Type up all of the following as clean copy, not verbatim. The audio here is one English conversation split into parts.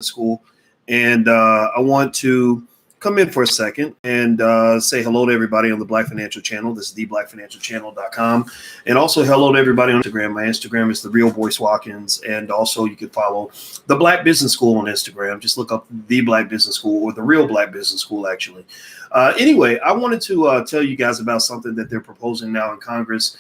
School. And I want to come in for a second and say hello to everybody on the Black Financial Channel. This is theblackfinancialchannel.com. And also hello to everybody on Instagram. My Instagram is The Real Boyce Watkins. And also you can follow the Black Business School on Instagram. Just look up The Black Business School or The Real Black Business School, actually. Anyway, I wanted to tell you guys about something that they're proposing now in Congress.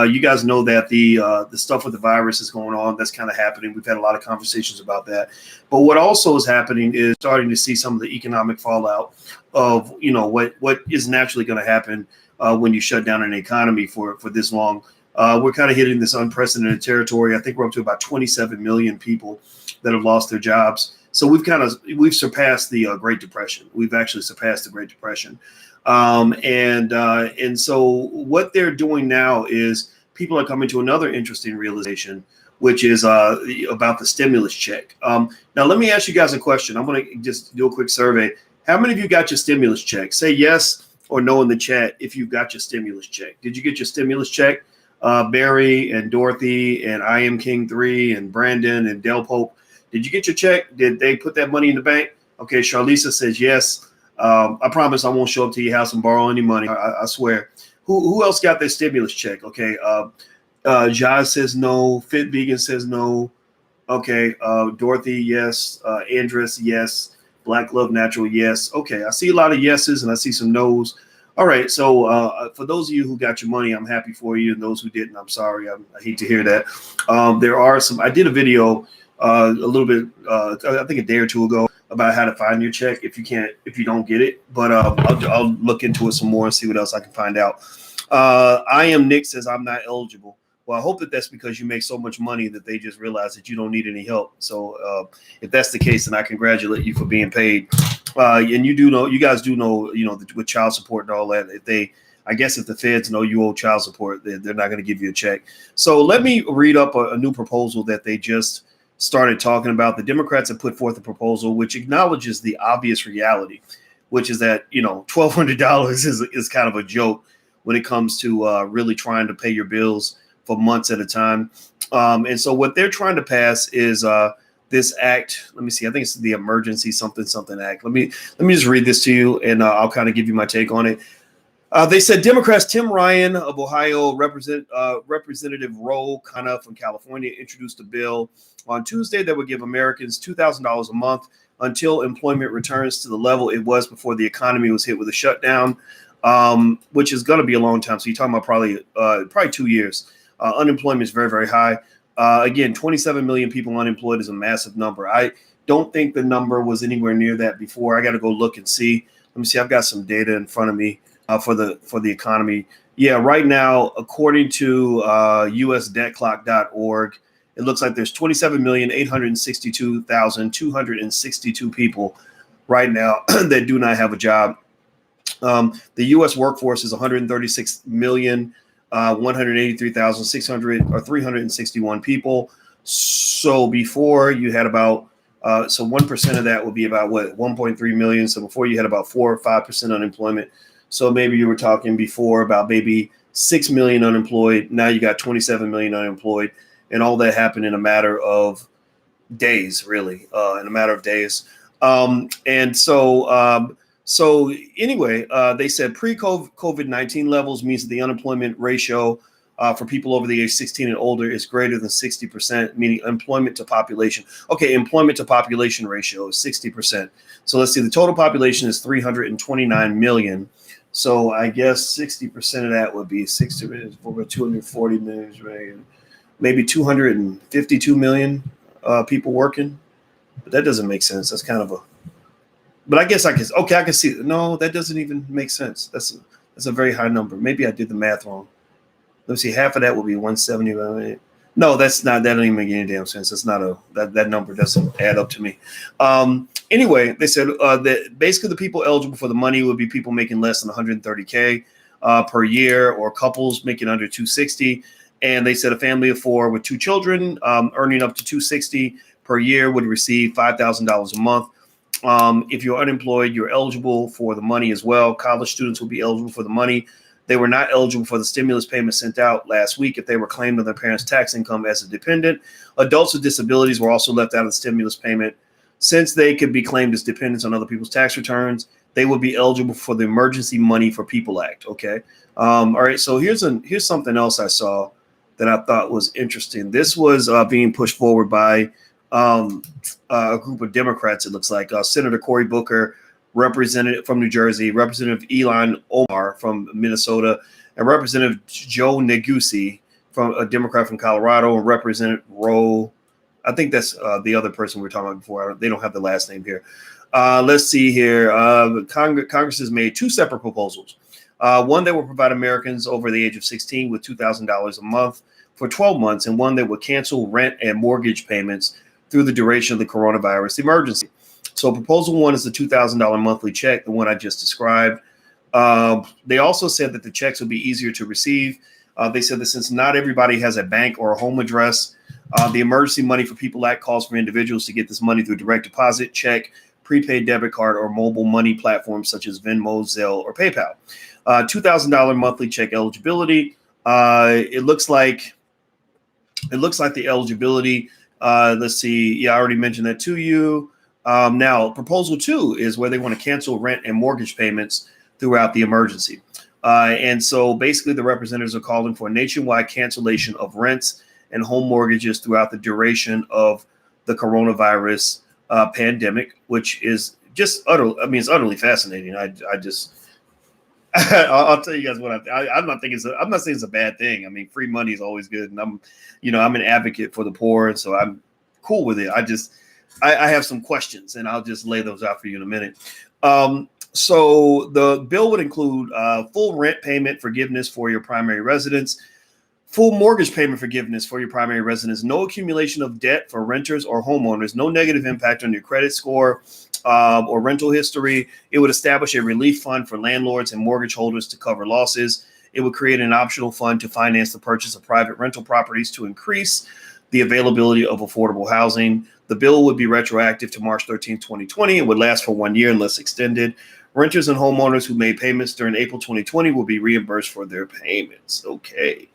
You guys know that the stuff with the virus is going on. That's kind of happening. We've had a lot of conversations about that. But what also is happening is starting to see some of the economic fallout of, what is naturally going to happen when you shut down an economy for this long. We're kind of hitting this unprecedented territory. I think we're up to about 27 million people that have lost their jobs. So we've surpassed the Great Depression. We've actually surpassed the Great Depression. And so what they're doing now is people are coming to another interesting realization, which is about the stimulus check. Now, let me ask you guys a question. I'm going to just do a quick survey. How many of you got your stimulus check? Say yes or no in the chat if you got your stimulus check. Did you get your stimulus check? Barry and Dorothy and I Am King 3 and Brandon and Del Pope. Did you get your check? Did they put that money in the bank? Okay, Charlisa says yes. I promise I won't show up to your house and borrow any money. I swear. Who else got their stimulus check? Okay. Jai says no. Fit Vegan says no. Okay. Dorothy, yes. Andress, yes. Black Love Natural, yes. Okay. I see a lot of yeses and I see some nos. All right. So for those of you who got your money, I'm happy for you. And those who didn't, I'm sorry. I hate to hear that. There are some. I did a video a little bit, I think a day or two ago, about how to find your check if you don't get it. But I'll look into it some more and see what else I can find out. I Am Nick says I'm not eligible. Well, I hope that's because you make so much money that they just realize that you don't need any help. So if that's the case, then I congratulate you for being paid. And you guys do know, with child support and all that, if the feds know you owe child support, they're not going to give you a check. So let me read up a new proposal that they just started talking about. The Democrats have put forth a proposal which acknowledges the obvious reality, which is that, $1,200 is kind of a joke when it comes to really trying to pay your bills for months at a time. And so what they're trying to pass is this act. Let me see. I think it's the Emergency something Act. Let me just read this to you and I'll kind of give you my take on it. They said Democrats Tim Ryan of Ohio, Representative Ro Khanna from California introduced a bill on Tuesday that would give Americans $2,000 a month until employment returns to the level it was before the economy was hit with a shutdown, which is going to be a long time. So you're talking about probably 2 years. Unemployment is very, very high. Again, 27 million people unemployed is a massive number. I don't think the number was anywhere near that before. I got to go look and see. Let me see. I've got some data in front of me. For the economy. Yeah, right now, according to usdebtclock.org, it looks like there's 27,862,262 people right now that do not have a job. The U.S. workforce is 136,183,361 people. So before you had about 1% of that would be about 1.3 million. So before you had about 4 or 5% unemployment. So maybe you were talking before about maybe 6 million unemployed. Now you got 27 million unemployed. And all that happened in a matter of days, really, in a matter of days. So anyway, they said pre-COVID-19 levels means that the unemployment ratio for people over the age 16 and older is greater than 60%, meaning employment to population. Okay, employment to population ratio is 60%. So let's see, the total population is 329 million. So I guess 60% of that would be 60 minutes over 240 million, right? Maybe 252 million people working. But that doesn't make sense. That's kind of but I guess I can see. No, that doesn't even make sense. That's a very high number. Maybe I did the math wrong. Let's see, half of that would be 170. No, that doesn't even make any damn sense. That's not that number doesn't add up to me. Anyway, they said that basically the people eligible for the money would be people making less than 130K per year, or couples making under 260. And they said a family of 4 with 2 children earning up to 260 per year would receive $5,000 a month. If you're unemployed, you're eligible for the money as well. College students will be eligible for the money. They were not eligible for the stimulus payment sent out last week if they were claimed on their parents' tax income as a dependent. Adults with disabilities were also left out of the stimulus payment. Since they could be claimed as dependents on other people's tax returns, they would be eligible for the Emergency Money for People Act. Okay. All right. So here's something else I saw that I thought was interesting. This was being pushed forward by a group of Democrats. It looks like Senator Cory Booker, Representative from New Jersey, Representative Elon Omar from Minnesota, and Representative Joe Neguse from a Democrat from Colorado, and Representative Roe. I think that's the other person we were talking about before. They don't have the last name here. Let's see here. Congress has made two separate proposals. One that will provide Americans over the age of 16 with $2,000 a month for 12 months, and one that would cancel rent and mortgage payments through the duration of the coronavirus emergency. So proposal one is the $2,000 monthly check, the one I just described. They also said that the checks would be easier to receive. They said that since not everybody has a bank or a home address, the Emergency Money for People Act calls for individuals to get this money through direct deposit, check, prepaid debit card, or mobile money platforms such as Venmo, Zelle, or PayPal. $2,000 monthly check eligibility. It looks like the eligibility. Let's see. Yeah, I already mentioned that to you. Now, proposal two is where they want to cancel rent and mortgage payments throughout the emergency. And so basically the representatives are calling for a nationwide cancellation of rents and home mortgages throughout the duration of the coronavirus pandemic, which is just it's utterly fascinating. I'll tell you guys what I'm not saying it's a bad thing. I mean, free money is always good. And I'm an advocate for the poor. And so I'm cool with it. I have some questions, and I'll just lay those out for you in a minute. So the bill would include full rent payment forgiveness for your primary residence, full mortgage payment forgiveness for your primary residence, no accumulation of debt for renters or homeowners, no negative impact on your credit score or rental history. It would establish a relief fund for landlords and mortgage holders to cover losses. It would create an optional fund to finance the purchase of private rental properties to increase the availability of affordable housing. The bill would be retroactive to March 13, 2020, and would last for 1 year unless extended. Renters and homeowners who made payments during April 2020 will be reimbursed for their payments. Okay.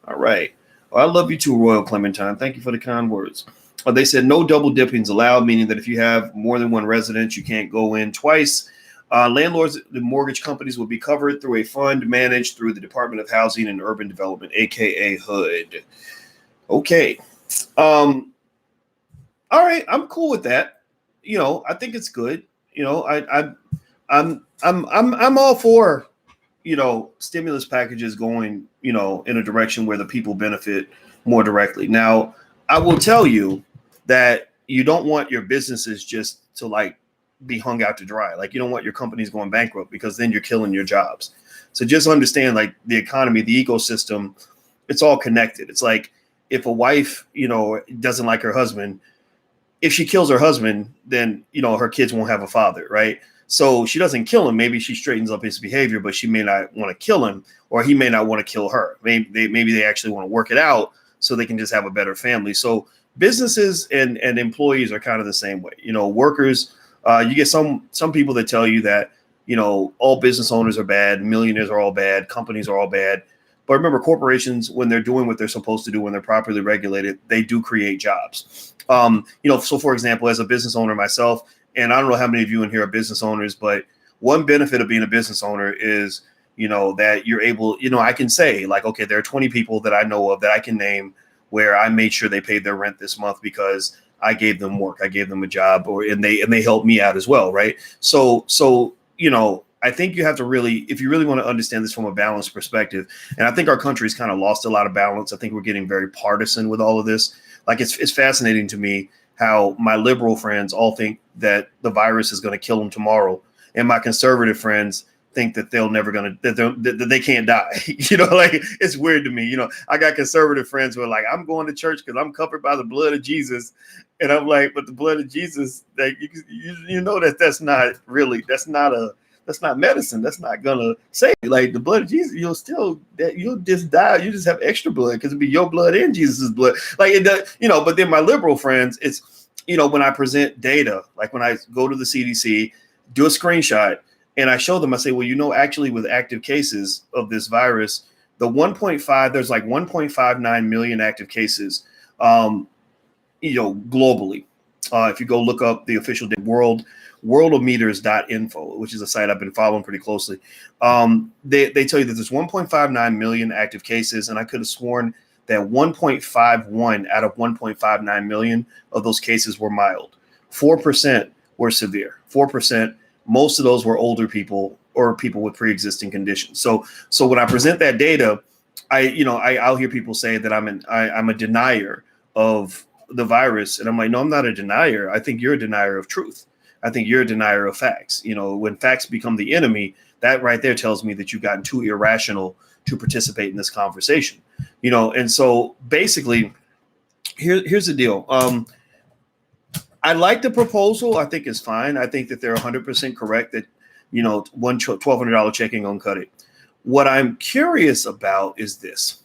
All right. Well, I love you too, Royal Clementine. Thank you for the kind words. They said no double dipping is allowed, meaning that if you have more than one residence, you can't go in twice. Landlords and mortgage companies will be covered through a fund managed through the Department of Housing and Urban Development, aka HUD. Okay. All right. I'm cool with that. I think it's good. I'm all for, stimulus packages going, in a direction where the people benefit more directly. Now, I will tell you that you don't want your businesses just to be hung out to dry. Like, you don't want your companies going bankrupt, because then you're killing your jobs. So just understand, the economy, the ecosystem, it's all connected. It's like if a wife, doesn't like her husband, if she kills her husband, then, her kids won't have a father, right? So she doesn't kill him. Maybe she straightens up his behavior, but she may not want to kill him, or he may not want to kill her. Maybe they actually want to work it out so they can just have a better family. So businesses and employees are kind of the same way. Workers, you get some people that tell you that, all business owners are bad, millionaires are all bad, companies are all bad. But remember, corporations, when they're doing what they're supposed to do, when they're properly regulated, they do create jobs. So for example, as a business owner myself, and I don't know how many of you in here are business owners, but one benefit of being a business owner is, that you're able, I can say okay, there are 20 people that I know of that I can name where I made sure they paid their rent this month because I gave them work, I gave them a job, and they helped me out as well, right? So I think you have to really, if you really want to understand this from a balanced perspective, and I think our country's kind of lost a lot of balance. I think we're getting very partisan with all of this. It's fascinating to me how my liberal friends all think that the virus is going to kill them tomorrow, and my conservative friends think that that they can't die. It's weird to me. I got conservative friends who are like, I'm going to church because I'm covered by the blood of Jesus, and I'm like, but the blood of Jesus, that's not medicine. That's not gonna save you. The blood of Jesus, you'll just die. You just have extra blood because it'll be your blood and Jesus's blood. But then my liberal friends, it's, when I present data, when I go to the CDC, do a screenshot, and I show them, I say, well, actually with active cases of this virus, there's 1.59 million active cases, globally. If you go look up the official worldometers.info, which is a site I've been following pretty closely, they tell you that there's 1.59 million active cases, and I could have sworn that 1.51 out of 1.59 million of those cases were mild. 4% were severe. 4%. Most of those were older people or people with pre-existing conditions. So when I present that data, I'll hear people say that I'm a denier of the virus, and I'm like, no, I'm not a denier. I think you're a denier of truth. I think you're a denier of facts. When facts become the enemy, that right there tells me that you've gotten too irrational to participate in this conversation. And so basically, here's the deal. I like the proposal. I think it's fine. I think that they're 100% correct that, $1,200 check ain't gonna cut it. What I'm curious about is this.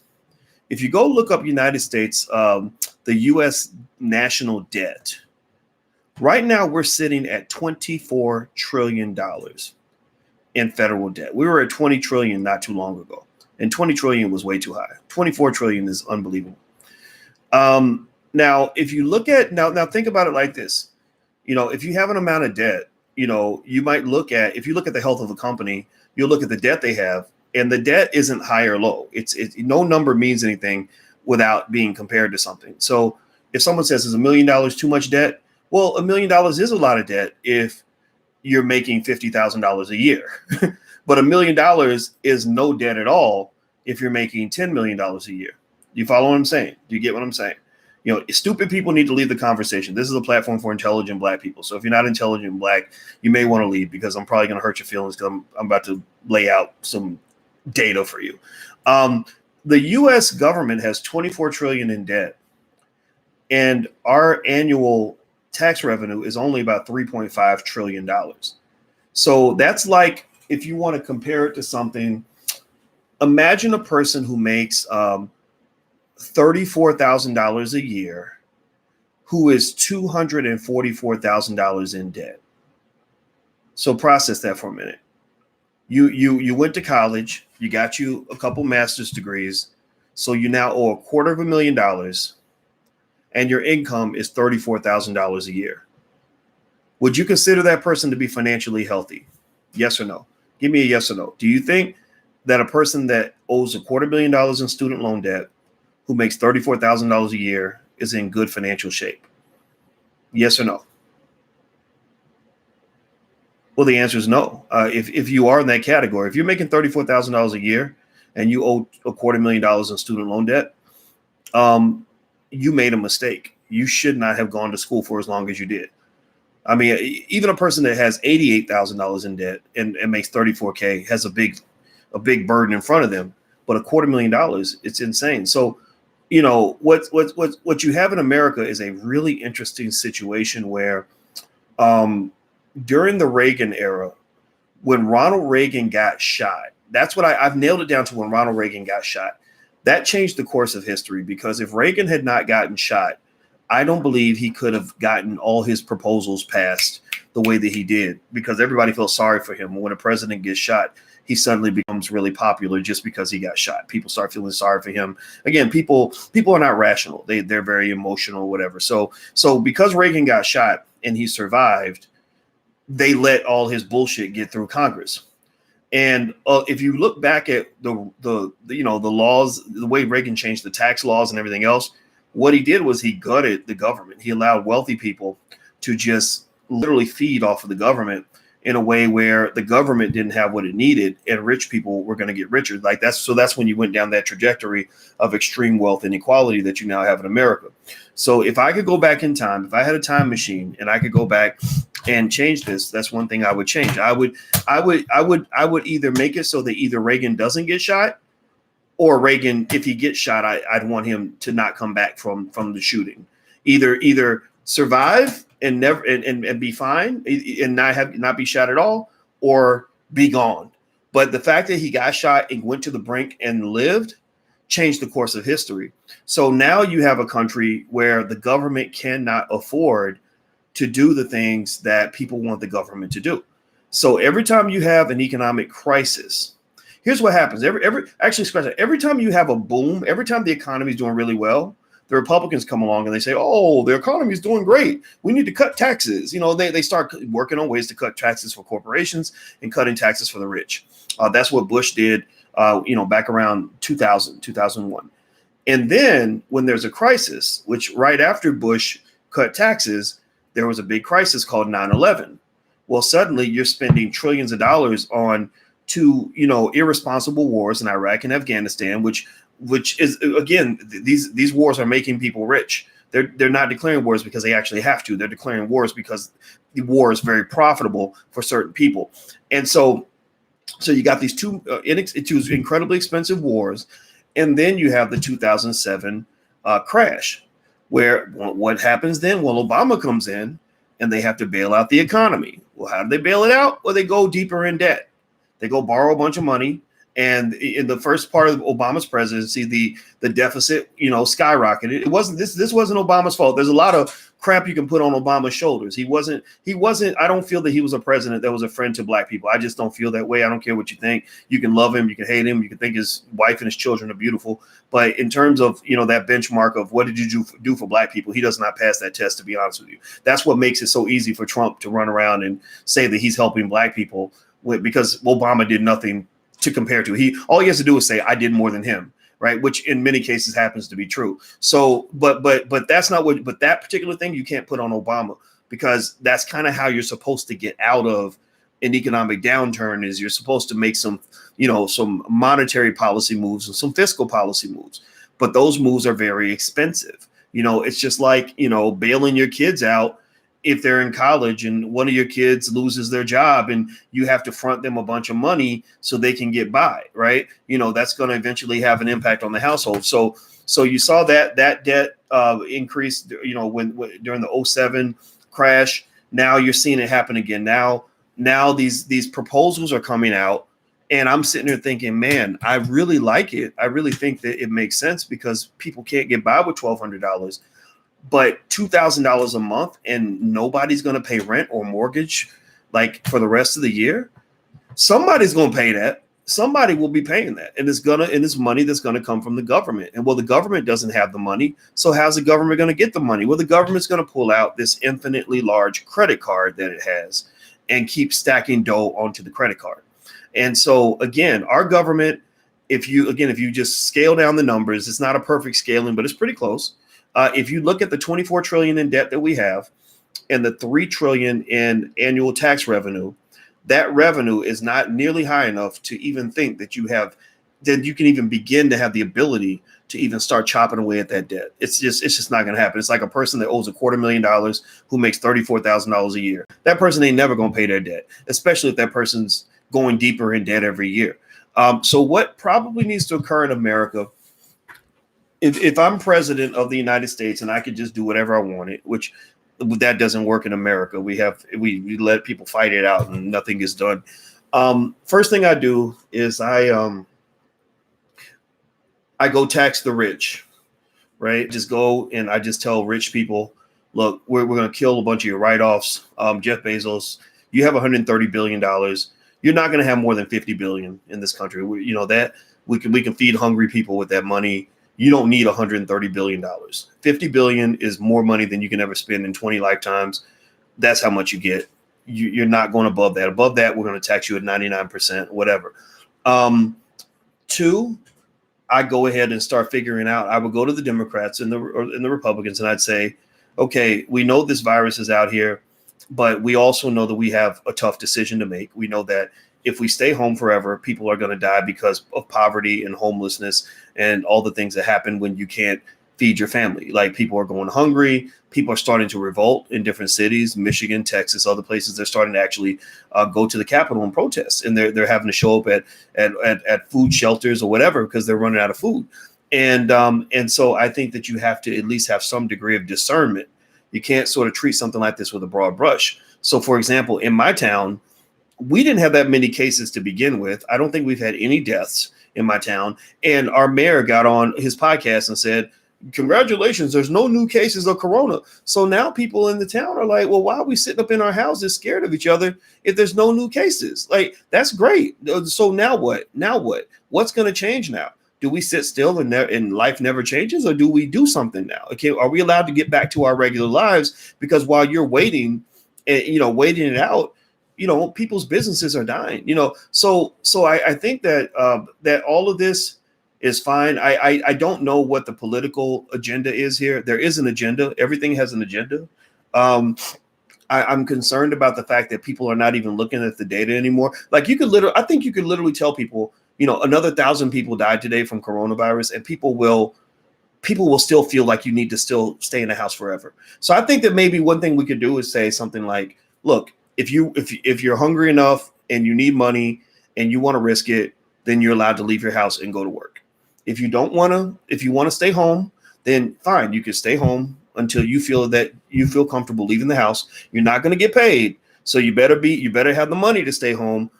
If you go look up United States, the U.S. national debt, right now we're sitting at $24 trillion in federal debt. We were at 20 trillion not too long ago, and 20 trillion was way too high. 24 trillion is unbelievable. Now, if you look at now think about it like this. If you have an amount of debt, you might look at, if you look at the health of a company, you'll look at the debt they have, and the debt isn't high or low. It's no number means anything without being compared to something. So if someone says, is $1 million too much debt? Well, $1 million is a lot of debt if you're making $50,000 a year. But $1 million is no debt at all if you're making $10 million a year. You follow what I'm saying? Do you get what I'm saying? Stupid people need to leave the conversation. This is a platform for intelligent Black people. So if you're not intelligent and Black, you may want to leave, because I'm probably going to hurt your feelings, because I'm about to lay out some data for you. The U.S. government has 24 trillion in debt, and our annual tax revenue is only about $3.5 trillion. So that's like, if you want to compare it to something, imagine a person who makes $34,000 a year who is $244,000 in debt. So process that for a minute. You went to college, you got you a couple master's degrees, so you now owe $250,000, and your income is $34,000 a year. Would you consider that person to be financially healthy? Yes or no? Give me a yes or no. Do you think that a person that owes $250,000 in student loan debt, who makes $34,000 a year, is in good financial shape? Yes or no? Well, the answer is no. If you are in that category, if you're making $34,000 a year and you owe $250,000 in student loan debt, you made a mistake. You should not have gone to school for as long as you did. I mean, even a person that has $88,000 in debt and makes $34K has a big burden in front of them. But $250,000, it's insane. So, what you have in America is a really interesting situation where, during the Reagan era, when Ronald Reagan got shot, that's what I've nailed it down to. When Ronald Reagan got shot, that changed the course of history, because if Reagan had not gotten shot, I don't believe he could have gotten all his proposals passed the way that he did, because everybody feels sorry for him. When a president gets shot, he suddenly becomes really popular just because he got shot. People start feeling sorry for him. Again, people are not rational. They're very emotional, whatever. So because Reagan got shot and he survived, they let all his bullshit get through Congress. And if you look back at the laws, the way Reagan changed the tax laws and everything else, what he did was he gutted the government. He allowed wealthy people to just literally feed off of the government in a way where the government didn't have what it needed, and rich people were going to get richer. That's when you went down that trajectory of extreme wealth inequality that you now have in America. So if I could go back in time, if I had a time machine and I could go back and change this, that's one thing I would change. I would either make it so that either Reagan doesn't get shot, or Reagan, if he gets shot, I'd want him to not come back from the shooting. Either survive and never and be fine and not be shot at all, or be gone. But the fact that he got shot and went to the brink and lived changed the course of history. So now you have a country where the government cannot afford to do the things that people want the government to do. So every time you have an economic crisis, here's what happens. Every time you have a boom, every time the economy is doing really well, The Republicans come along and they say, oh, the economy is doing great. We need to cut taxes. They start working on ways to cut taxes for corporations and cutting taxes for the rich. That's what Bush did, back around 2000, 2001. And then when there's a crisis, which right after Bush cut taxes, there was a big crisis called 9/11. Well, suddenly you're spending trillions of dollars on two, irresponsible wars in Iraq and Afghanistan, which is, again, these wars are making people rich. They're not declaring wars because they actually have to. They're declaring wars because the war is very profitable for certain people. And so you got these two incredibly expensive wars. And then you have the 2007 crash, where what happens then? Well, Obama comes in and they have to bail out the economy. Well, how do they bail it out? Well, they go deeper in debt. They go borrow a bunch of money. And in the first part of Obama's presidency, the deficit, skyrocketed. It wasn't this wasn't Obama's fault. There's a lot of crap you can put on Obama's shoulders. He wasn't. I don't feel that he was a president that was a friend to black people. I just don't feel that way. I don't care what you think. You can love him, you can hate him, you can think his wife and his children are beautiful. But in terms of, that benchmark of what did you do for black people, he does not pass that test, to be honest with you. That's what makes it so easy for Trump to run around and say that he's helping black people because Obama did nothing to compare to. All he has to do is say, I did more than him, right? Which in many cases happens to be true. So, but that's not but that particular thing you can't put on Obama, because that's kind of how you're supposed to get out of an economic downturn. Is you're supposed to make some monetary policy moves and some fiscal policy moves, but those moves are very expensive. It's just like, bailing your kids out if they're in college and one of your kids loses their job and you have to front them a bunch of money so they can get by, right? That's going to eventually have an impact on the household. So you saw that debt increase, when during the 2007 crash. Now you're seeing it happen again. Now these proposals are coming out, and I'm sitting there thinking, man, I really like it. I really think that it makes sense because people can't get by with $1,200. But $2,000 a month and nobody's going to pay rent or mortgage like for the rest of the year. Somebody's going to pay that. Somebody will be paying that. And it's money that's going to come from the government. And the government doesn't have the money. So how's the government going to get the money? Well, the government's going to pull out this infinitely large credit card that it has and keep stacking dough onto the credit card. And so again, our government, if you just scale down the numbers, it's not a perfect scaling, but it's pretty close. If you look at the 24 trillion in debt that we have and the 3 trillion in annual tax revenue, that revenue is not nearly high enough to even think that you can even begin to have the ability to even start chopping away at that debt. It's just not going to happen. It's like a person that owes $250,000 who makes $34,000 a year. That person ain't never going to pay their debt, especially if that person's going deeper in debt every year. So what probably needs to occur in America, if I'm president of the United States and I could just do whatever I wanted, which that doesn't work in America. We let people fight it out and nothing gets done. First thing I do is I go tax the rich, right? Just go and I just tell rich people, look, we're going to kill a bunch of your write-offs. Jeff Bezos, you have $130 billion. You're not going to have more than 50 billion in this country. That we can feed hungry people with that money. You don't need $130 billion. 50 billion is more money than you can ever spend in 20 lifetimes. That's how much you get. You're not going above that. Above that, we're going to tax you at 99%, whatever. 2, I go ahead and start figuring out. I would go to the Democrats and the Republicans, and I'd say, okay, we know this virus is out here, but we also know that we have a tough decision to make. We know that if we stay home forever, people are going to die because of poverty and homelessness and all the things that happen when you can't feed your family. Like people are going hungry. People are starting to revolt in different cities, Michigan, Texas, other places. They're starting to actually go to the Capitol and protest. And they're having to show up at food shelters or whatever because they're running out of food. And so I think that you have to at least have some degree of discernment. You can't sort of treat something like this with a broad brush. So, for example, in my town, we didn't have that many cases to begin with. I don't think we've had any deaths in my town. And our mayor got on his podcast and said, congratulations, there's no new cases of corona. So now people in the town are like, well, why are we sitting up in our houses scared of each other if there's no new cases? Like, that's great. So now what? What's going to change now? Do we sit still and life never changes, or do we do something now? Okay, are we allowed to get back to our regular lives? Because while you're waiting, and waiting it out, people's businesses are dying. So I think that that all of this is fine. I don't know what the political agenda is here. There is an agenda. Everything has an agenda. Um, I'm concerned about the fact that people are not even looking at the data anymore. Like I think you could literally tell people, another 1,000 people died today from coronavirus, and people will still feel like you need to still stay in the house forever. So I think that maybe one thing we could do is say something like, look, if you're hungry enough and you need money and you want to risk it, then you're allowed to leave your house and go to work. If you want to stay home, then fine, you can stay home until you feel comfortable leaving the house. You're not going to get paid, so you better have the money to stay home,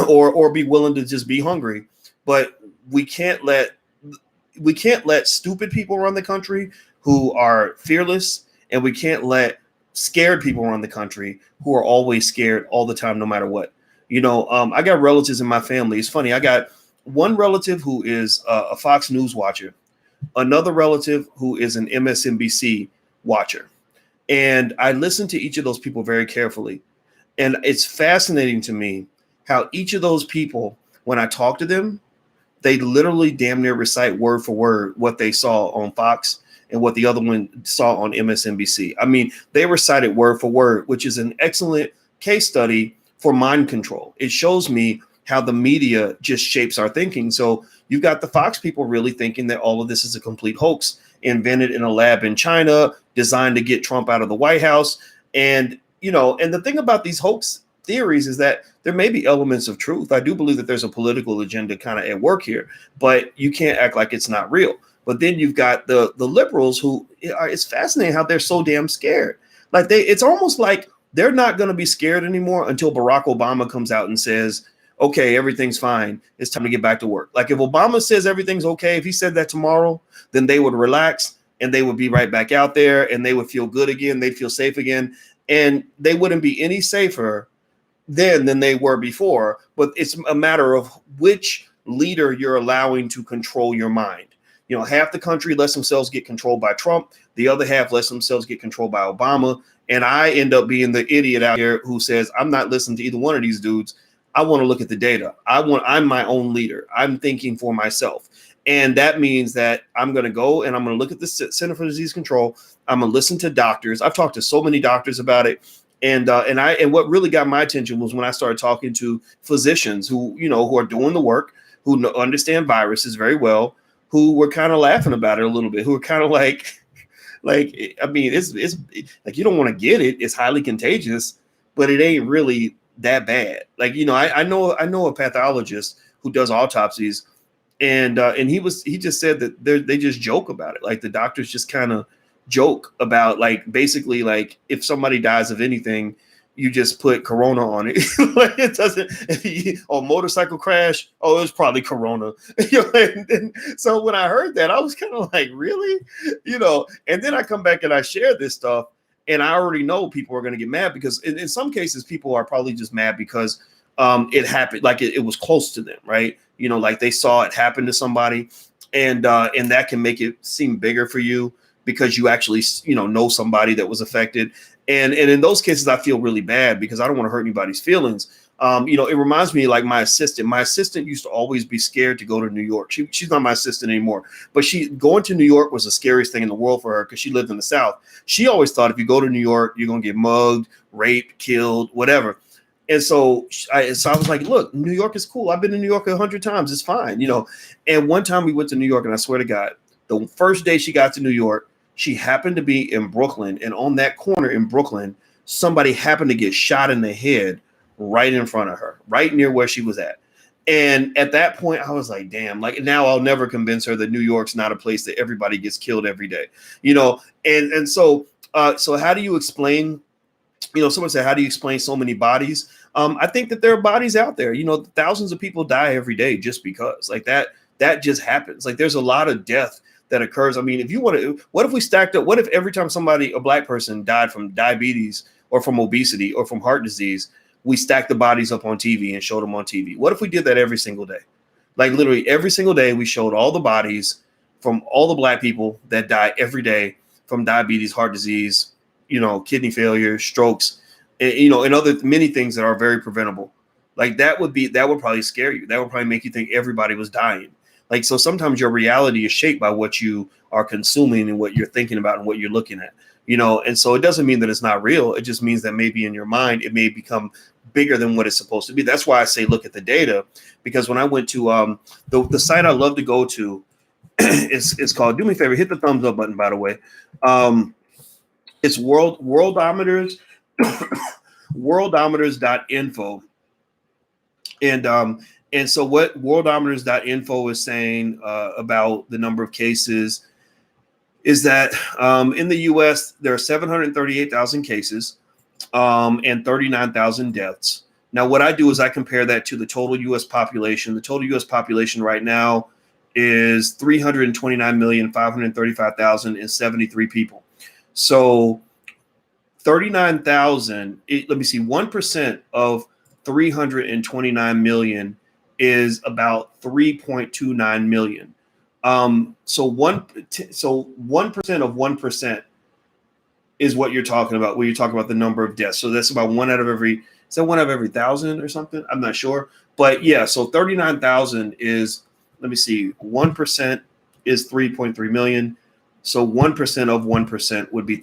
or be willing to just be hungry. But we can't let stupid people run the country who are fearless, and we can't let scared people run the country who are always scared all the time, no matter what. I got relatives in my family. It's funny. I got one relative who is a Fox News watcher, another relative who is an MSNBC watcher. And I listen to each of those people very carefully. And it's fascinating to me how each of those people, when I talk to them, they literally damn near recite word for word what they saw on Fox and what the other one saw on MSNBC. I mean, they recited word for word, which is an excellent case study for mind control. It shows me how the media just shapes our thinking. So you've got the Fox people really thinking that all of this is a complete hoax, invented in a lab in China, designed to get Trump out of the White House. And, and the thing about these hoax theories is that there may be elements of truth. I do believe that there's a political agenda kind of at work here, but you can't act like it's not real. But then you've got the liberals who it's fascinating how they're so damn scared. Like it's almost like they're not going to be scared anymore until Barack Obama comes out and says, okay, everything's fine. It's time to get back to work. Like if Obama says everything's okay, if he said that tomorrow, then they would relax and they would be right back out there and they would feel good again. They'd feel safe again. And they wouldn't be any safer then than they were before. But it's a matter of which leader you're allowing to control your mind. Half the country lets themselves get controlled by Trump. The other half lets themselves get controlled by Obama. And I end up being the idiot out here who says, I'm not listening to either one of these dudes. I want to look at the data. I'm my own leader. I'm thinking for myself. And that means that I'm going to go and I'm going to look at the Center for Disease Control. I'm going to listen to doctors. I've talked to so many doctors about it. And what really got my attention was when I started talking to physicians who are doing the work, who understand viruses very well, who were kind of laughing about it a little bit, who were kind of like, I mean, it's like, you don't want to get it. It's highly contagious, but it ain't really that bad. Like, I know a pathologist who does autopsies, and he just said that they just joke about it. Like the doctors just kind of joke about, like, basically, like, if somebody dies of anything, you just put corona on it. Like it doesn't, motorcycle crash, it was probably corona. And so when I heard that, I was kind of like, really? And then I come back and I share this stuff, and I already know people are going to get mad because in some cases people are probably just mad because it happened, like it was close to them, right? Like they saw it happen to somebody, and that can make it seem bigger for you because you actually know somebody that was affected. And in those cases, I feel really bad because I don't want to hurt anybody's feelings. It reminds me, like my assistant. My assistant used to always be scared to go to New York. She's not my assistant anymore, but going to New York was the scariest thing in the world for her because she lived in the South. She always thought if you go to New York, you're gonna get mugged, raped, killed, whatever. And so I was like, look, New York is cool. I've been to New York 100 times. It's fine, And one time we went to New York, and I swear to God, the first day she got to New York, she happened to be in Brooklyn, and on that corner in Brooklyn, somebody happened to get shot in the head right in front of her, right near where she was at. And at that point, I was like, damn, like now I'll never convince her that New York's not a place that everybody gets killed every day, And so how do you explain, someone said, how do you explain so many bodies? I think that there are bodies out there, thousands of people die every day just because, like that just happens. Like there's a lot of death that occurs. I mean, if you want to, what if we stacked up? What if every time a black person died from diabetes or from obesity or from heart disease, we stacked the bodies up on TV and showed them on TV? What if we did that every single day? Like literally every single day, we showed all the bodies from all the black people that die every day from diabetes, heart disease, kidney failure, strokes, and other many things that are very preventable. Like that would probably scare you. That would probably make you think everybody was dying. Like, so sometimes your reality is shaped by what you are consuming and what you're thinking about and what you're looking at, and so it doesn't mean that it's not real. It just means that maybe in your mind, it may become bigger than what it's supposed to be. That's why I say, look at the data, because when I went to the site I love to go to, it's called, do me a favor, hit the thumbs up button, by the way. It's worldometers, worldometers.info. And so what worldometers.info is saying about the number of cases is that in the U.S., there are 738,000 cases and 39,000 deaths. Now, what I do is I compare that to the total U.S. population. The total U.S. population right now is 329,535,073 people. So 39,000, let me see, 1% of 329 million is about 3.29 million. So 1% of 1% is what you're talking about when you talk about the number of deaths. So that's about one out of every 1,000 or something? I'm not sure. But yeah, so 39,000 is, let me see, 1% is 3.3 million. So 1% of 1% would be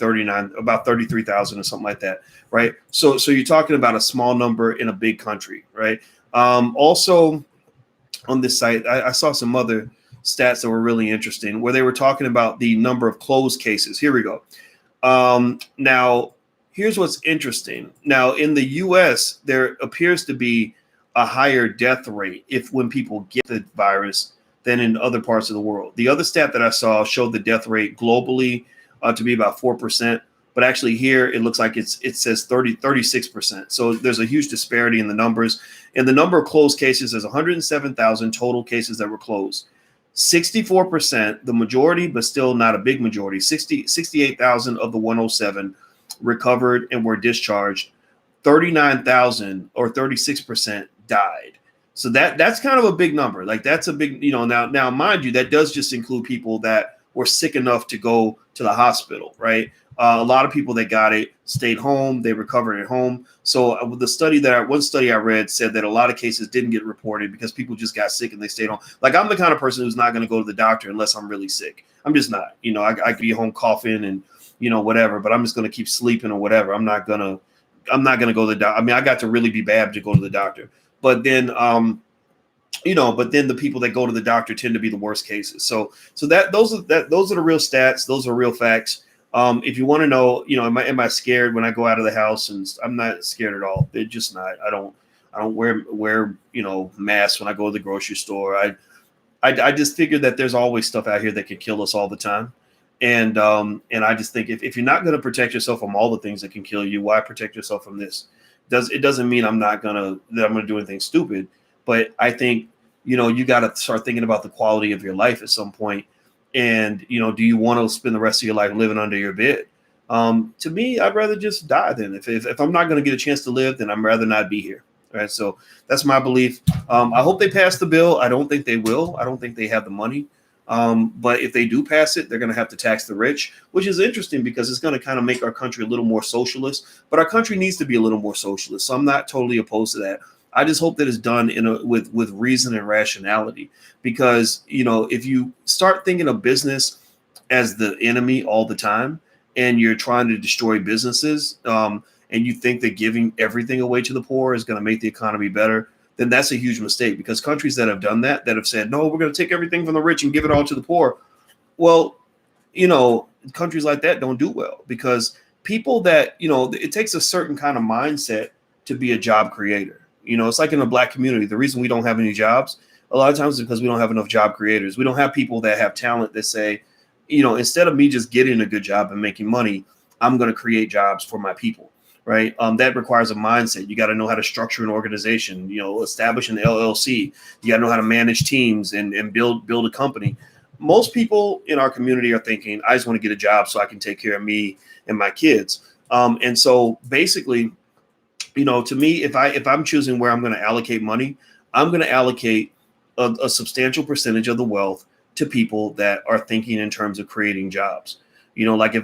about 33,000 or something like that, right? So you're talking about a small number in a big country, right? Also on this site, I saw some other stats that were really interesting where they were talking about the number of closed cases. Here we go. Now, here's what's interesting. Now, in the U.S., there appears to be a higher death rate when people get the virus than in other parts of the world. The other stat that I saw showed the death rate globally to be about 4%, but actually here it looks like it says 36%. So there's a huge disparity in the numbers. And the number of closed cases is 107,000 total cases that were closed. 64%, the majority, but still not a big majority, 68,000 of the 107 recovered and were discharged. 39,000 or 36% died. So that's kind of a big number. Like that's a big, now mind you, that does just include people that were sick enough to go to the hospital, right? A lot of people that got it stayed home, they recovered at home. So one study I read said that a lot of cases didn't get reported because people just got sick and they stayed home. Like I'm the kind of person who's not going to go to the doctor unless I'm really sick. I'm just not, I could be home coughing and, whatever, but I'm just going to keep sleeping or whatever. I'm not going to go to the doctor. I mean, I got to really be bad to go to the doctor. But then, the people that go to the doctor tend to be the worst cases. So those are the real stats. Those are real facts. If you want to know, am I scared when I go out of the house? And I'm not scared at all. They're just not. I don't wear masks when I go to the grocery store. I just figured that there's always stuff out here that could kill us all the time. And I just think if you're not going to protect yourself from all the things that can kill you, why protect yourself from this? It doesn't mean I'm going to do anything stupid, but I think, you got to start thinking about the quality of your life at some point. And, do you want to spend the rest of your life living under your bed? To me, I'd rather just die then. If I'm not going to get a chance to live, then I'm rather not be here. Right. So that's my belief. I hope they pass the bill. I don't think they will. I don't think they have the money. But if they do pass it, they're going to have to tax the rich, which is interesting because it's going to kind of make our country a little more socialist. But our country needs to be a little more socialist. So I'm not totally opposed to that. I just hope that it's done with reason and rationality, because, if you start thinking of business as the enemy all the time and you're trying to destroy businesses and you think that giving everything away to the poor is going to make the economy better, then that's a huge mistake, because countries that have done that have said, no, we're going to take everything from the rich and give it all to the poor. Well, countries like that don't do well, because people that, it takes a certain kind of mindset to be a job creator. It's like in the Black community. The reason we don't have any jobs a lot of times is because we don't have enough job creators. We don't have people that have talent that say, instead of me just getting a good job and making money, I'm going to create jobs for my people. Right. That requires a mindset. You got to know how to structure an organization, establish an LLC. You got to know how to manage teams and build a company. Most people in our community are thinking, I just want to get a job so I can take care of me and my kids. And so basically, to me, if I'm choosing where I'm going to allocate money, I'm going to allocate a substantial percentage of the wealth to people that are thinking in terms of creating jobs. Like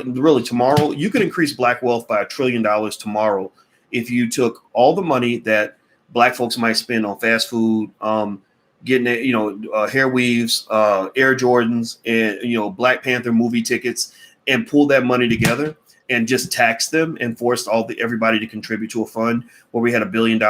really tomorrow, you could increase black wealth by $1 trillion tomorrow if you took all the money that black folks might spend on fast food, getting hair weaves, Air Jordans, and Black Panther movie tickets, and pull that money together and just tax them and forced everybody to contribute to a fund where we had $1 billion,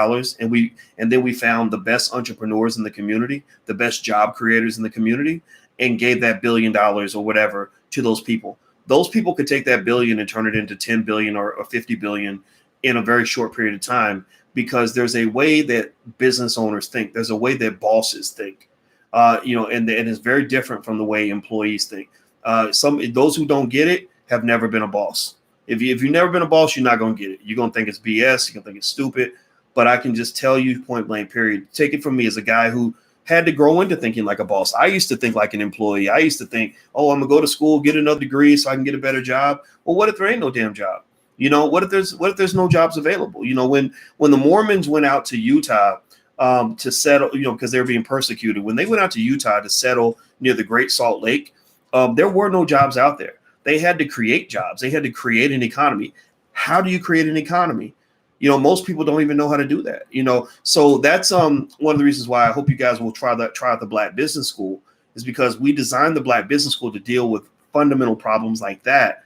and then we found the best entrepreneurs in the community, the best job creators in the community, and gave that $1 billion or whatever to those people. Those people could take that billion and turn it into 10 billion or 50 billion in a very short period of time, because there's a way that business owners think. There's a way that bosses think, and it's very different from the way employees think. Those who don't get it have never been a boss. If you've never been a boss, you're not going to get it. You're going to think it's BS. You're going to think it's stupid. But I can just tell you point blank, period. Take it from me as a guy who had to grow into thinking like a boss. I used to think like an employee. I used to think, I'm going to go to school, get another degree so I can get a better job. Well, what if there ain't no damn job? What if there's no jobs available? When the Mormons went out to Utah to settle, because they were being persecuted, when they went out to Utah to settle near the Great Salt Lake, there were no jobs out there. They had to create jobs. They had to create an economy. How do you create an economy? Most people don't even know how to do that. So that's one of the reasons why I hope you guys will try out the Black Business School, is because we designed the Black Business School to deal with fundamental problems like that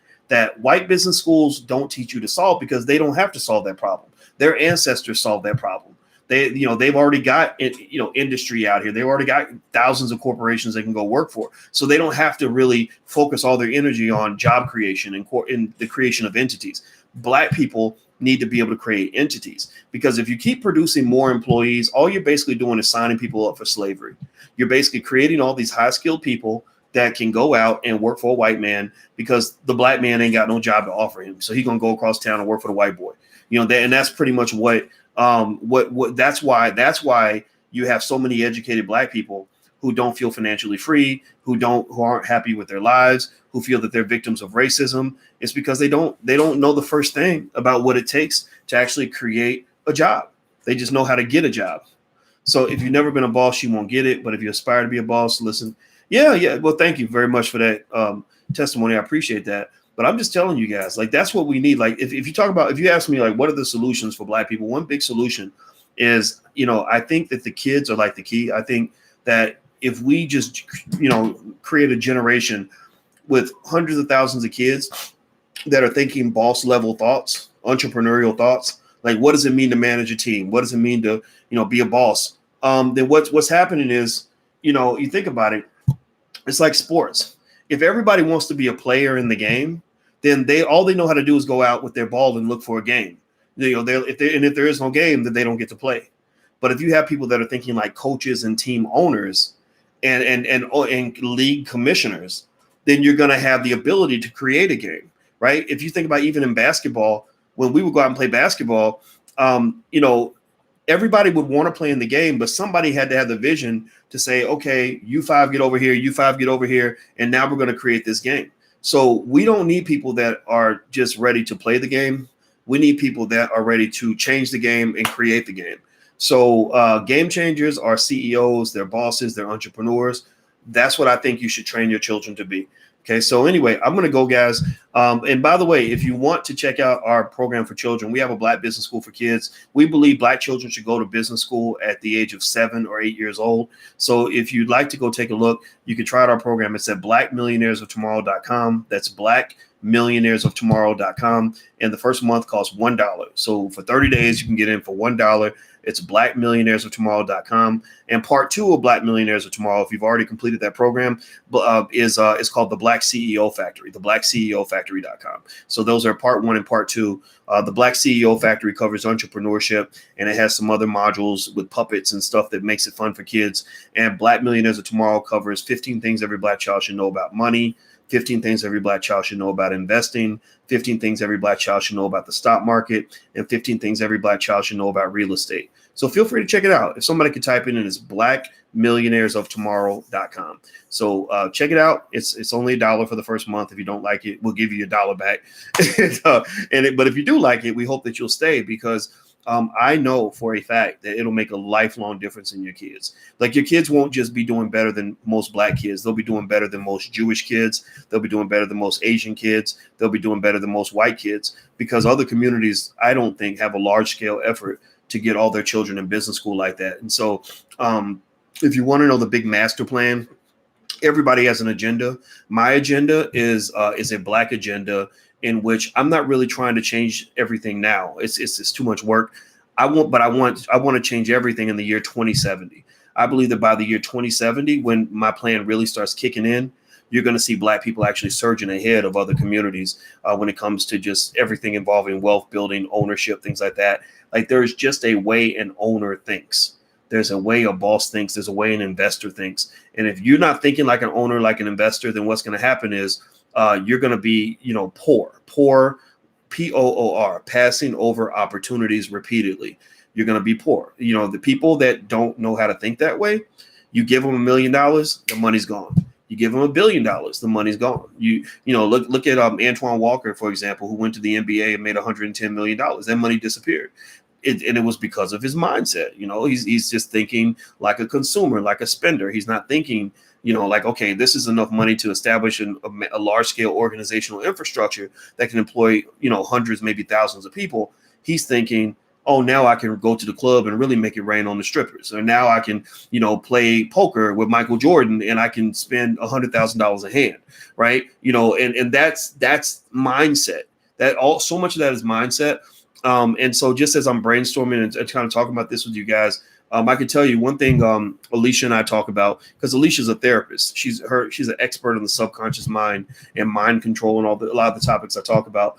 white business schools don't teach you to solve, because they don't have to solve that problem. Their ancestors solved that problem. They've already got industry out here. They've already got thousands of corporations they can go work for. So they don't have to really focus all their energy on job creation and the creation of entities. Black people need to be able to create entities, because if you keep producing more employees, all you're basically doing is signing people up for slavery. You're basically creating all these high skilled people that can go out and work for a white man, because the black man ain't got no job to offer him. So he's going to go across town and work for the white boy. And that's pretty much what that's why you have so many educated black people who don't feel financially free, who aren't happy with their lives, who feel that they're victims of racism. It's because they don't know the first thing about what it takes to actually create a job. They just know how to get a job. So if you've never been a boss, you won't get it. But if you aspire to be a boss, listen. Yeah. Well, thank you very much for that testimony. I appreciate that. But I'm just telling you guys, like, that's what we need. Like, if you ask me, like, what are the solutions for black people? One big solution is, I think that the kids are like the key. I think that if we just, create a generation with hundreds of thousands of kids that are thinking boss level thoughts, entrepreneurial thoughts, like, what does it mean to manage a team? What does it mean to, be a boss? Then what's happening is, you think about it, it's like sports. If everybody wants to be a player in the game, then all they know how to do is go out with their ball and look for a game. If there is no game, then they don't get to play. But if you have people that are thinking like coaches and team owners and league commissioners, then you're going to have the ability to create a game, right? If you think about even in basketball, when we would go out and play basketball, everybody would want to play in the game, but somebody had to have the vision to say, okay, you five get over here, you five get over here, and now we're going to create this game. So we don't need people that are just ready to play the game. We need people that are ready to change the game and create the game. So game changers are CEOs, they're bosses, they're entrepreneurs. That's what I think you should train your children to be. Okay, so anyway, I'm going to go, guys. And by the way, if you want to check out our program for children, we have a Black Business School for kids. We believe Black children should go to business school at the age of 7 or 8 years old. So if you'd like to go take a look, you can try out our program. It's at blackmillionairesoftomorrow.com. That's blackmillionairesoftomorrow.com. And the first month costs $1. So for 30 days, you can get in for $1. It's blackmillionairesoftomorrow.com. And part 2 of Black Millionaires of Tomorrow, if you've already completed that program, is called the Black CEO Factory, the blackceofactory.com. So those are part 1 and part 2. The Black CEO Factory covers entrepreneurship, and it has some other modules with puppets and stuff that makes it fun for kids. And Black Millionaires of Tomorrow covers 15 things every Black child should know about money, 15 things every Black child should know about investing, 15 things every Black child should know about the stock market, and 15 things every Black child should know about real estate. So feel free to check it out. If somebody could type in, it's blackmillionairesoftomorrow.com. So check it out. It's only $1 for the first month. If you don't like it, we'll give you $1 back. But if you do like it, we hope that you'll stay, because I know for a fact that it'll make a lifelong difference in your kids. Like, your kids won't just be doing better than most Black kids. They'll be doing better than most Jewish kids. They'll be doing better than most Asian kids. They'll be doing better than most white kids, because other communities, I don't think, have a large scale effort to get all their children in business school like that. And so if you want to know the big master plan, everybody has an agenda. My agenda is a Black agenda, in which I'm not really trying to change everything now. It's too much work. I want to change everything in the year 2070. I believe that by the year 2070, when my plan really starts kicking in, you're going to see Black people actually surging ahead of other communities when it comes to just everything involving wealth building, ownership, things like that. Like, there's just a way an owner thinks. There's a way a boss thinks. There's a way an investor thinks. And if you're not thinking like an owner, like an investor, then what's going to happen is you're going to be, poor, P-O-O-R, passing over opportunities repeatedly. You're going to be poor. The people that don't know how to think that way, you give them $1 million, the money's gone. You give them $1 billion, the money's gone. Look at Antoine Walker, for example, who went to the NBA and made $110 million. That money disappeared. And it was because of his mindset. He's just thinking like a consumer, like a spender. He's not thinking, like, okay, this is enough money to establish a large scale organizational infrastructure that can employ, hundreds, maybe thousands of people. He's thinking, oh, now I can go to the club and really make it rain on the strippers. Or now I can, play poker with Michael Jordan and I can spend $100,000 a hand. Right. And that's mindset. So much of that is mindset. And so just as I'm brainstorming and kind of talking about this with you guys, I can tell you one thing Alicia and I talk about, because Alicia's a therapist. She's an expert in the subconscious mind and mind control and a lot of the topics I talk about.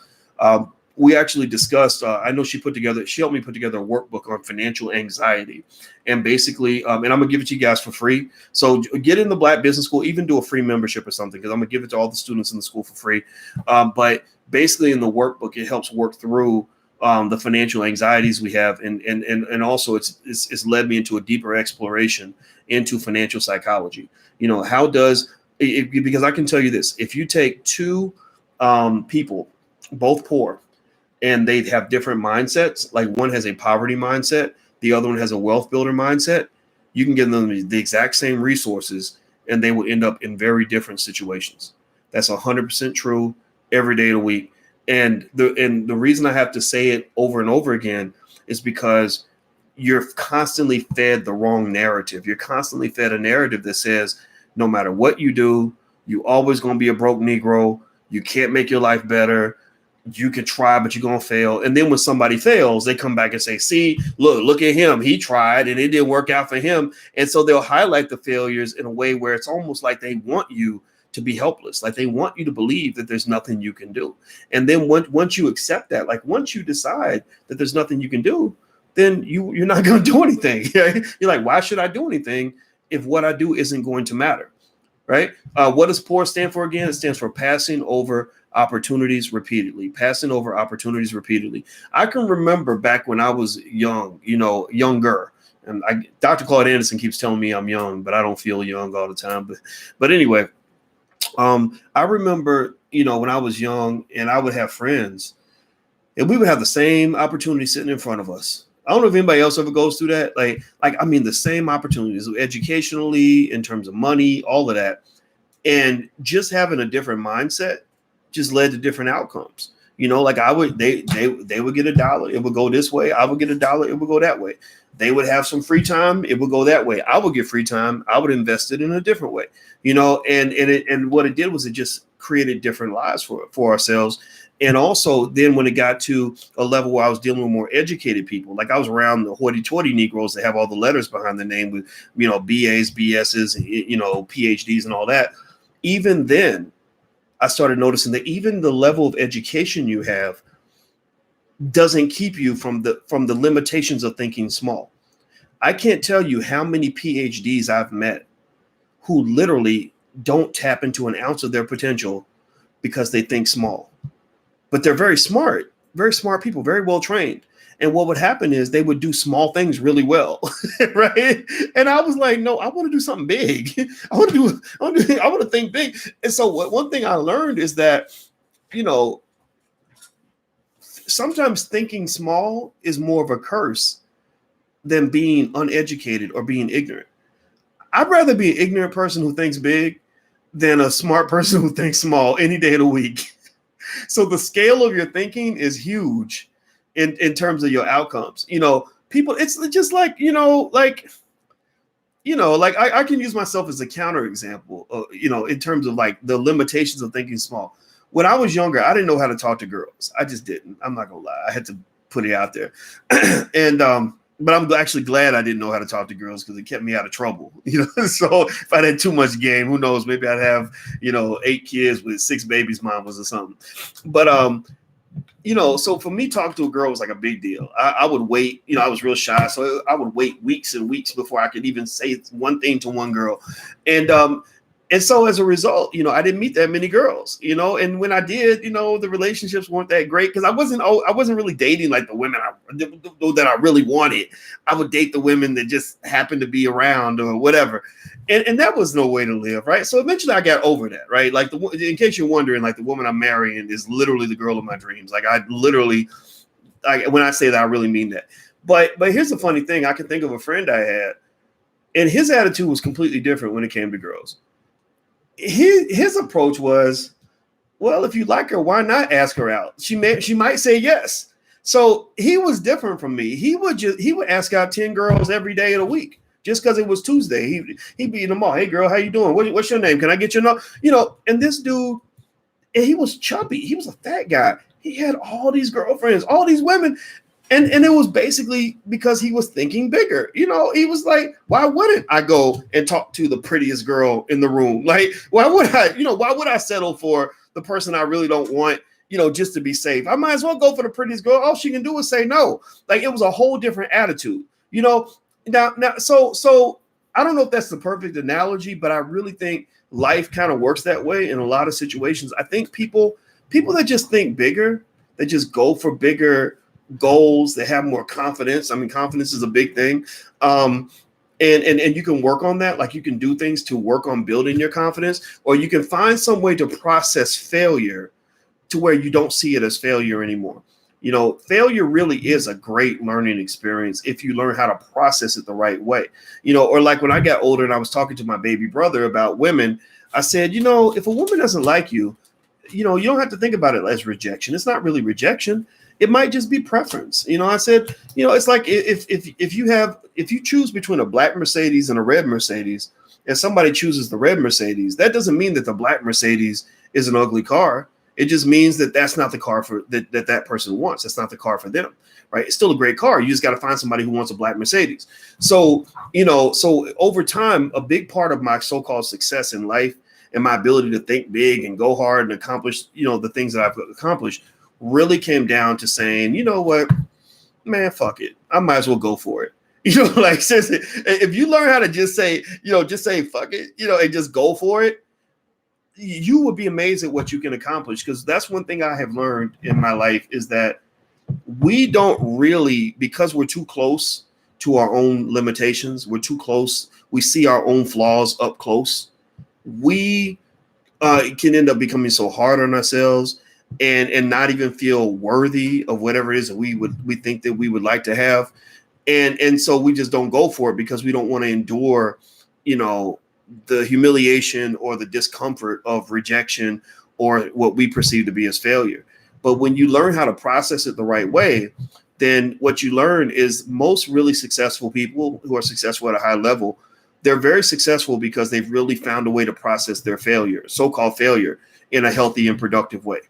We actually discussed, I know she helped me put together a workbook on financial anxiety. And basically, and I'm going to give it to you guys for free. So get in the Black Business School, even do a free membership or something, because I'm going to give it to all the students in the school for free. But basically in the workbook, it helps work through the financial anxieties we have, and also it's led me into a deeper exploration into financial psychology. Because I can tell you this: if you take two people, both poor, and they have different mindsets, like one has a poverty mindset, the other one has a wealth builder mindset, you can give them the exact same resources, and they will end up in very different situations. That's 100% true every day of the week. And the reason I have to say it over and over again is because you're constantly fed the wrong narrative. You're constantly fed a narrative that says, no matter what you do, you always going to be a broke Negro. You can't make your life better. You can try, but you're going to fail. And then when somebody fails, they come back and say, see, look at him. He tried and it didn't work out for him. And so they'll highlight the failures in a way where it's almost like they want you to be helpless. Like, they want you to believe that there's nothing you can do. And then once you accept that, like once you decide that there's nothing you can do, then you're not going to do anything. You're like, why should I do anything if what I do isn't going to matter? Right. What does POUR stand for again? It stands for passing over opportunities repeatedly. Passing over opportunities repeatedly. I can remember back when I was young, younger. And Dr. Claude Anderson keeps telling me I'm young, but I don't feel young all the time. But anyway, I remember, when I was young and I would have friends and we would have the same opportunity sitting in front of us. I don't know if anybody else ever goes through that. The same opportunities educationally, in terms of money, all of that. And just having a different mindset just led to different outcomes. They would get $1. It would go this way. I would get $1. It would go that way. They would have some free time. It would go that way. I would get free time. I would invest it in a different way, and what it did was it just created different lives for ourselves. And also then when it got to a level where I was dealing with more educated people, like I was around the hoity-toity Negroes that have all the letters behind their name with, BAs, BSs, PhDs and all that. Even then, I started noticing that even the level of education you have doesn't keep you from the limitations of thinking small. I can't tell you how many PhDs I've met who literally don't tap into an ounce of their potential because they think small. But they're very smart people, very well trained. And what would happen is they would do small things really well, right? And I was like, no, I want to do something big. I want to think big. And so one thing I learned is that, sometimes thinking small is more of a curse than being uneducated or being ignorant. I'd rather be an ignorant person who thinks big than a smart person who thinks small any day of the week. So the scale of your thinking is huge in terms of your outcomes. People, it's just like, I can use myself as a counterexample, in terms of like the limitations of thinking small. When I was younger, I didn't know how to talk to girls. I just didn't. I'm not gonna lie. I had to put it out there. And but I'm actually glad I didn't know how to talk to girls because it kept me out of trouble. So if I had too much game, who knows? Maybe I'd have 8 kids with 6 babies mamas or something. But so for me, talking to a girl was like a big deal. I would wait. I was real shy, so I would wait weeks and weeks before I could even say one thing to one girl. And so as a result, I didn't meet that many girls, and when I did, the relationships weren't that great because I wasn't really dating like the women that I really wanted. I would date the women that just happened to be around or whatever. And that was no way to live, right? So eventually I got over that, right? Like in case you're wondering, like the woman I'm marrying is literally the girl of my dreams. Like when I say that, I really mean that. But here's the funny thing. I can think of a friend I had, and his attitude was completely different when it came to girls. His approach was, well, if you like her, why not ask her out? She might say yes. So he was different from me. He would ask out 10 girls every day of the week just because it was Tuesday. He'd be in the mall. Hey girl, how you doing? What's your name? Can I get your number? And this dude, and he was chubby. He was a fat guy. He had all these girlfriends, all these women. And it was basically because he was thinking bigger. He was like, why wouldn't I go and talk to the prettiest girl in the room? Like, why would I settle for the person I really don't want, just to be safe? I might as well go for the prettiest girl. All she can do is say no. Like, it was a whole different attitude, Now, so I don't know if that's the perfect analogy, but I really think life kind of works that way in a lot of situations. I think people that just think bigger, that just go for bigger goals, they have more confidence. I mean, confidence is a big thing. And you can work on that. Like, you can do things to work on building your confidence, or you can find some way to process failure to where you don't see it as failure anymore. Failure really is a great learning experience if you learn how to process it the right way. Or like when I got older and I was talking to my baby brother about women, I said, if a woman doesn't like you, you don't have to think about it as rejection. It's not really rejection. It might just be preference. I said, it's like if you choose between a black Mercedes and a red Mercedes, and somebody chooses the red Mercedes, that doesn't mean that the black Mercedes is an ugly car. It just means that that's not the car for that person wants. That's not the car for them, right? It's still a great car. You just got to find somebody who wants a black Mercedes. So, so over time, a big part of my so-called success in life and my ability to think big and go hard and accomplish, the things that I've accomplished really came down to saying, you know what, man, fuck it. I might as well go for it. Like, seriously, if you learn how to just say fuck it, and just go for it, you would be amazed at what you can accomplish. Because that's one thing I have learned in my life is that we don't really, because we're too close to our own limitations, we're too close, we see our own flaws up close, we can end up becoming so hard on ourselves and not even feel worthy of whatever it is that we think that we would like to have. And so we just don't go for it because we don't want to endure, the humiliation or the discomfort of rejection or what we perceive to be as failure. But when you learn how to process it the right way, then what you learn is most really successful people who are successful at a high level, they're very successful because they've really found a way to process their failure, so-called failure, in a healthy and productive way.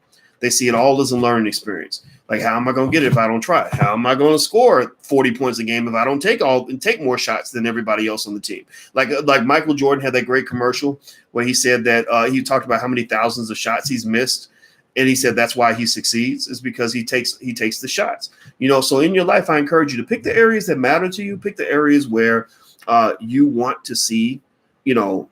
They see it all as a learning experience. Like, how am I going to get it if I don't try? How am I going to score 40 points a game if I don't take more shots than everybody else on the team? Like Michael Jordan had that great commercial where he said that he talked about how many thousands of shots he's missed. And he said that's why he succeeds, is because he takes the shots. So in your life, I encourage you to pick the areas that matter to you. Pick the areas where you want to see, your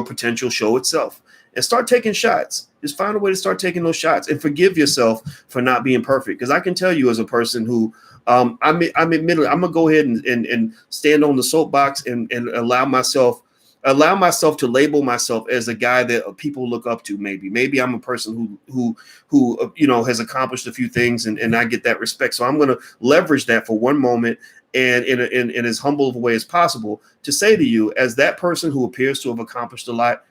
potential show itself, and start taking shots. Just find a way to start taking those shots and forgive yourself for not being perfect. Because I can tell you, as a person who I'm admittedly, I'm gonna go ahead and stand on the soapbox and allow myself allow myself to label myself as a guy that people look up to. Maybe I'm a person who has accomplished a few things, and I get that respect. So I'm going to leverage that for one moment, and in as humble of a way as possible, to say to you, as that person who appears to have accomplished a lot,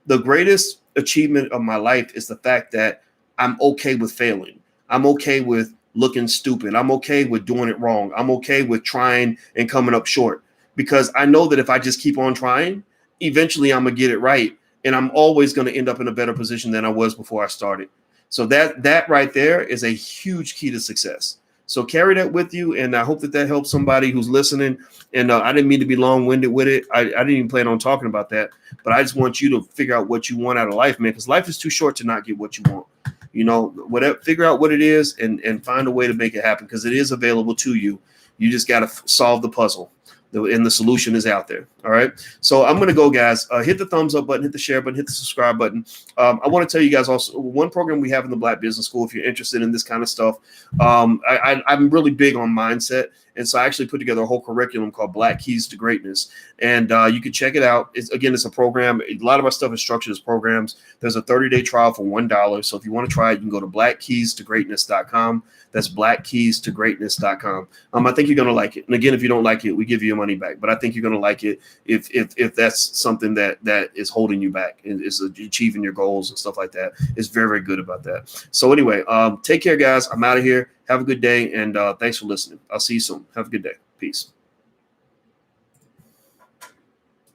the greatest achievement of my life is the fact that I'm okay with failing. I'm okay with looking stupid. I'm okay with doing it wrong. I'm okay with trying and coming up short, because I know that if I just keep on trying, eventually I'm gonna get it right, and I'm always going to end up in a better position than I was before I started. So that right there is a huge key to success. So carry that with you, and I hope that helps somebody who's listening. And I didn't mean to be long-winded with it. I didn't even plan on talking about that, but I just want you to figure out what you want out of life, man, because life is too short to not get what you want. Whatever, figure out what it is, and find a way to make it happen, because it is available to you. You just got to solve the puzzle, and the solution is out there. All right. So I'm going to go, guys. Hit the thumbs up button, hit the share button, hit the subscribe button. I want to tell you guys also one program we have in the Black Business School. If you're interested in this kind of stuff, I'm really big on mindset. And so I actually put together a whole curriculum called Black Keys to Greatness. And you can check it out. It's a program. A lot of our stuff is structured as programs. There's a 30-day trial for $1. So if you want to try it, you can go to blackkeystogreatness.com. That's blackkeystogreatness.com. I think you're going to like it. And again, if you don't like it, we give you your money back. But I think you're going to like it if that's something that is holding you back and is achieving your goals and stuff like that. It's very, very good about that. So anyway, take care, guys. I'm out of here. Have a good day, and thanks for listening. I'll see you soon. Have a good day. Peace.